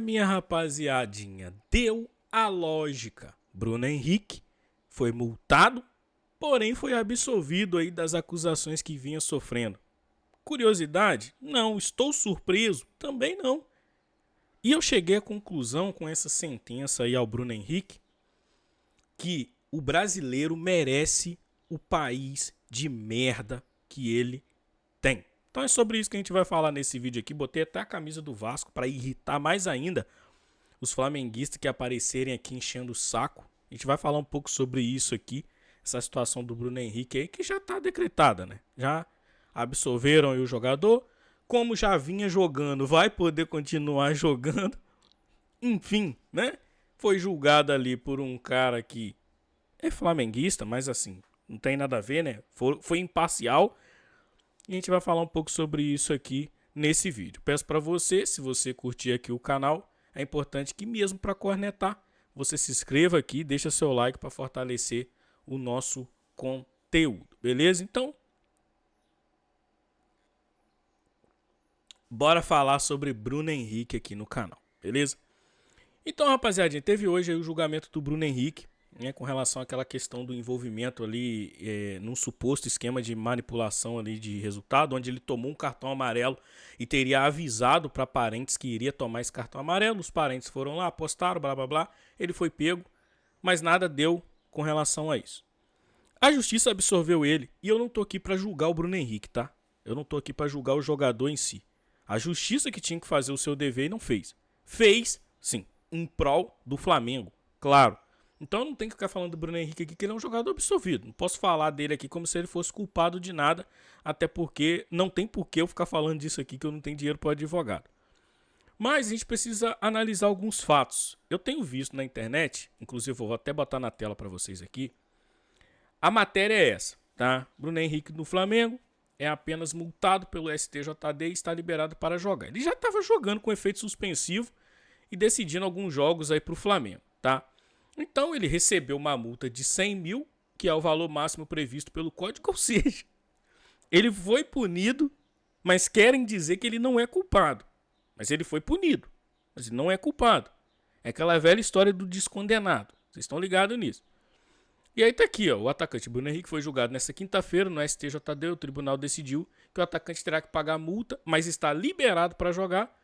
Minha rapaziadinha, deu a lógica. Bruno Henrique foi multado, porém foi absolvido aí das acusações que vinha sofrendo. Curiosidade? Não. Estou surpreso? Também não. E eu cheguei à conclusão com essa sentença aí ao Bruno Henrique que o brasileiro merece o país de merda que ele tem. Então é sobre isso que a gente vai falar nesse vídeo aqui. Botei até a camisa do Vasco para irritar mais ainda os flamenguistas que aparecerem aqui enchendo o saco. A gente vai falar um pouco sobre isso aqui, essa situação do Bruno Henrique aí que já está decretada, né? Já absolveram aí o jogador, como já vinha jogando, vai poder continuar jogando. Enfim, né? Foi julgado ali por um cara que é flamenguista, mas assim, não tem nada a ver, né? Foi imparcial. E a gente vai falar um pouco sobre isso aqui nesse vídeo. Peço para você, se você curtir aqui o canal, é importante que mesmo para cornetar, você se inscreva aqui, deixa seu like para fortalecer o nosso conteúdo, beleza? Então, bora falar sobre Bruno Henrique aqui no canal, beleza? Então, rapaziada, teve hoje aí o julgamento do Bruno Henrique, né, com relação àquela questão do envolvimento ali num suposto esquema de manipulação ali de resultado, onde ele tomou um cartão amarelo e teria avisado para parentes que iria tomar esse cartão amarelo. Os parentes foram lá, apostaram, blá blá blá, ele foi pego, mas nada deu com relação a isso. A justiça absolveu ele e eu não tô aqui para julgar o Bruno Henrique, tá? Eu não tô aqui para julgar o jogador em si. A justiça que tinha que fazer o seu dever e não fez. Fez, sim, em prol do Flamengo, claro. Então eu não tenho que ficar falando do Bruno Henrique aqui, que ele é um jogador absolvido. Não posso falar dele aqui como se ele fosse culpado de nada, até porque não tem por que eu ficar falando disso aqui, que eu não tenho dinheiro para advogado. Mas a gente precisa analisar alguns fatos. Eu tenho visto na internet, inclusive eu vou até botar na tela para vocês aqui. A matéria é essa, tá? Bruno Henrique no Flamengo é apenas multado pelo STJD e está liberado para jogar. Ele já estava jogando com efeito suspensivo e decidindo alguns jogos aí para o Flamengo, tá? Então ele recebeu uma multa de 100 mil, que é o valor máximo previsto pelo código, ou seja, ele foi punido, mas querem dizer que ele não é culpado. Mas ele foi punido, mas ele não é culpado. É aquela velha história do descondenado, vocês estão ligados nisso. E aí tá aqui, ó, o atacante Bruno Henrique foi julgado nesta quinta-feira no STJD, o tribunal decidiu que o atacante terá que pagar multa, mas está liberado para jogar.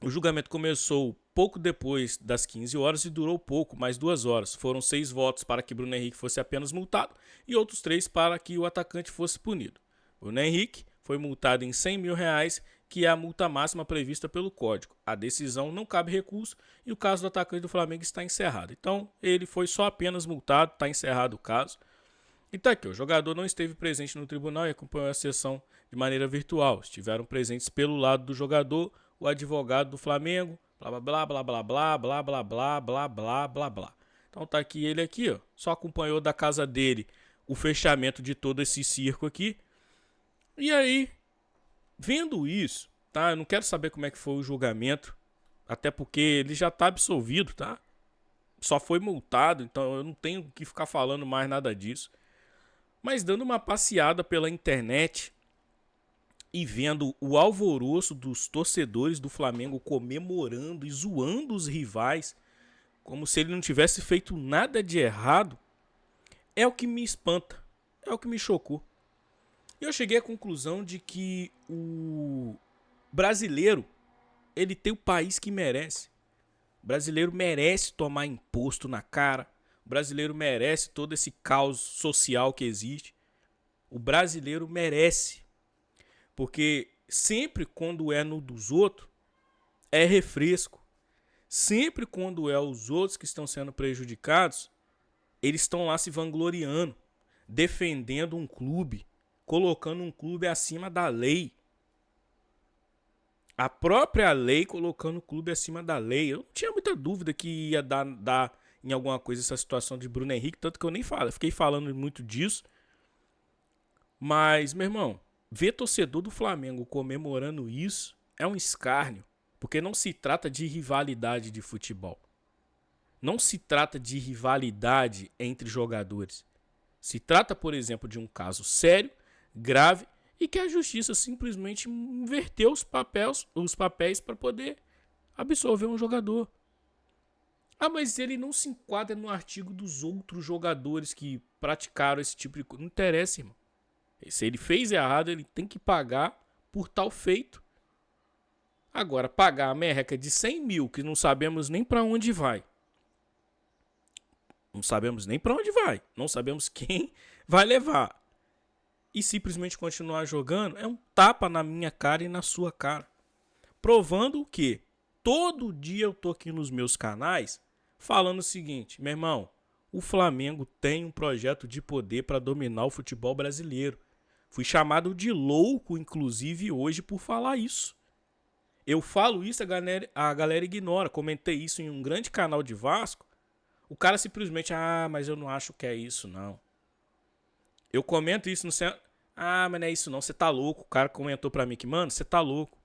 O julgamento começou pouco depois das 15 horas e durou pouco, mais 2 horas. Foram 6 votos para que Bruno Henrique fosse apenas multado e outros 3 para que o atacante fosse punido. Bruno Henrique foi multado em 100 mil reais, que é a multa máxima prevista pelo código. A decisão não cabe recurso e o caso do atacante do Flamengo está encerrado. Então ele foi só apenas multado, está encerrado o caso. E tá aqui, o jogador não esteve presente no tribunal e acompanhou a sessão de maneira virtual. Estiveram presentes pelo lado do jogador o advogado do Flamengo, blá blá blá blá blá blá blá blá blá blá blá blá. Então tá aqui ele aqui, ó, só acompanhou da casa dele o fechamento de todo esse circo aqui. E aí, vendo isso, tá? Eu não quero saber como é que foi o julgamento, até porque ele já tá absolvido, tá? Só foi multado, então eu não tenho que ficar falando mais nada disso. Mas dando uma passeada pela internet e vendo o alvoroço dos torcedores do Flamengo comemorando e zoando os rivais, como se ele não tivesse feito nada de errado, é o que me espanta, é o que me chocou. E eu cheguei à conclusão de que o brasileiro, ele tem o país que merece. O brasileiro merece tomar imposto na cara, o brasileiro merece todo esse caos social que existe. O brasileiro merece. Porque sempre quando é no dos outros, é refresco. Sempre quando é os outros que estão sendo prejudicados, eles estão lá se vangloriando, defendendo um clube, colocando um clube acima da lei. A própria lei colocando o clube acima da lei. Eu não tinha muita dúvida que ia dar em alguma coisa essa situação de Bruno Henrique, tanto que eu nem fiquei falando muito disso. Mas, meu irmão, ver torcedor do Flamengo comemorando isso é um escárnio, porque não se trata de rivalidade de futebol. Não se trata de rivalidade entre jogadores. Se trata, por exemplo, de um caso sério, grave, e que a justiça simplesmente inverteu os papéis para poder absolver um jogador. Ah, mas ele não se enquadra no artigo dos outros jogadores que praticaram esse tipo de coisa. Não interessa, irmão. Se ele fez errado, ele tem que pagar por tal feito. Agora, pagar a merreca de 100 mil, que não sabemos nem pra onde vai. Não sabemos nem pra onde vai. Não sabemos quem vai levar. E simplesmente continuar jogando é um tapa na minha cara e na sua cara. Provando o quê? Todo dia eu tô aqui nos meus canais falando o seguinte, meu irmão, o Flamengo tem um projeto de poder para dominar o futebol brasileiro. Fui chamado de louco, inclusive, hoje por falar isso. Eu falo isso, a galera ignora. Comentei isso em um grande canal de Vasco. O cara simplesmente, mas eu não acho que é isso, não. Eu comento isso no centro. Mas não é isso não, você tá louco. O cara comentou pra mim que, mano, você tá louco.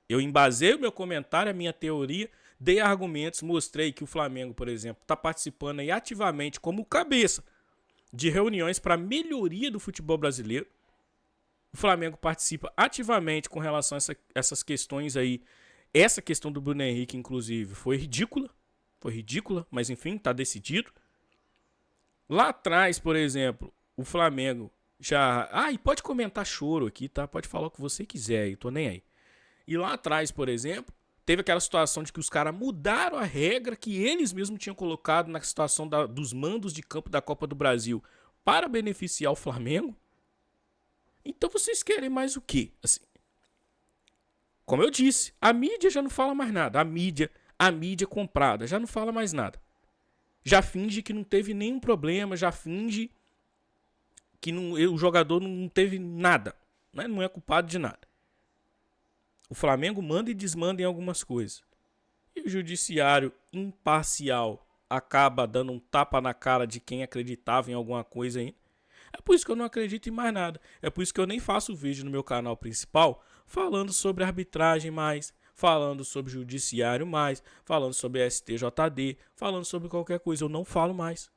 Eu embasei o meu comentário, a minha teoria, dei argumentos, mostrei que o Flamengo, por exemplo, tá participando aí ativamente como cabeça de reuniões para melhoria do futebol brasileiro. O Flamengo participa ativamente com relação a essas questões aí. Essa questão do Bruno Henrique, inclusive, foi ridícula. Foi ridícula, mas enfim, tá decidido. Lá atrás, por exemplo, o Flamengo já... e pode comentar choro aqui, tá? Pode falar o que você quiser, eu tô nem aí. E lá atrás, por exemplo, teve aquela situação de que os caras mudaram a regra que eles mesmos tinham colocado na situação dos mandos de campo da Copa do Brasil para beneficiar o Flamengo. Então vocês querem mais o quê? Assim, como eu disse, a mídia já não fala mais nada. A mídia comprada já não fala mais nada. Já finge que não teve nenhum problema, já finge que o jogador não teve nada. Né? Não é culpado de nada. O Flamengo manda e desmanda em algumas coisas. E o judiciário imparcial acaba dando um tapa na cara de quem acreditava em alguma coisa ainda. É por isso que eu não acredito em mais nada. É por isso que eu nem faço vídeo no meu canal principal falando sobre arbitragem mais, falando sobre judiciário mais, falando sobre STJD, falando sobre qualquer coisa. Eu não falo mais.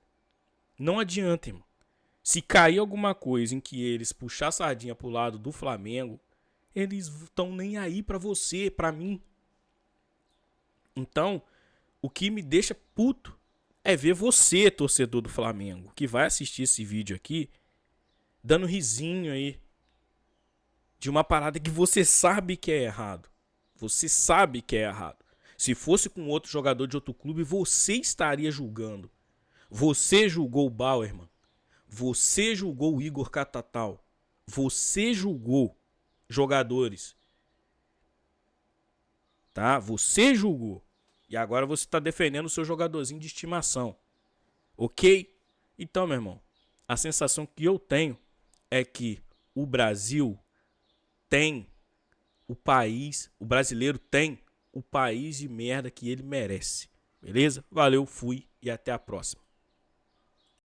Não adianta, irmão. Se cair alguma coisa em que eles puxar a sardinha pro lado do Flamengo, eles estão nem aí pra você, pra mim. Então, o que me deixa puto é ver você, torcedor do Flamengo, que vai assistir esse vídeo aqui, dando risinho aí de uma parada que você sabe que é errado. Você sabe que é errado. Se fosse com outro jogador de outro clube, você estaria julgando. Você julgou o Bauer, mano. Você julgou o Igor Catatal. Você julgou jogadores. Tá? Você julgou. E agora você está defendendo o seu jogadorzinho de estimação. Ok? Então, meu irmão, a sensação que eu tenho é que o Brasil tem o brasileiro tem o país de merda que ele merece. Beleza? Valeu, fui e até a próxima.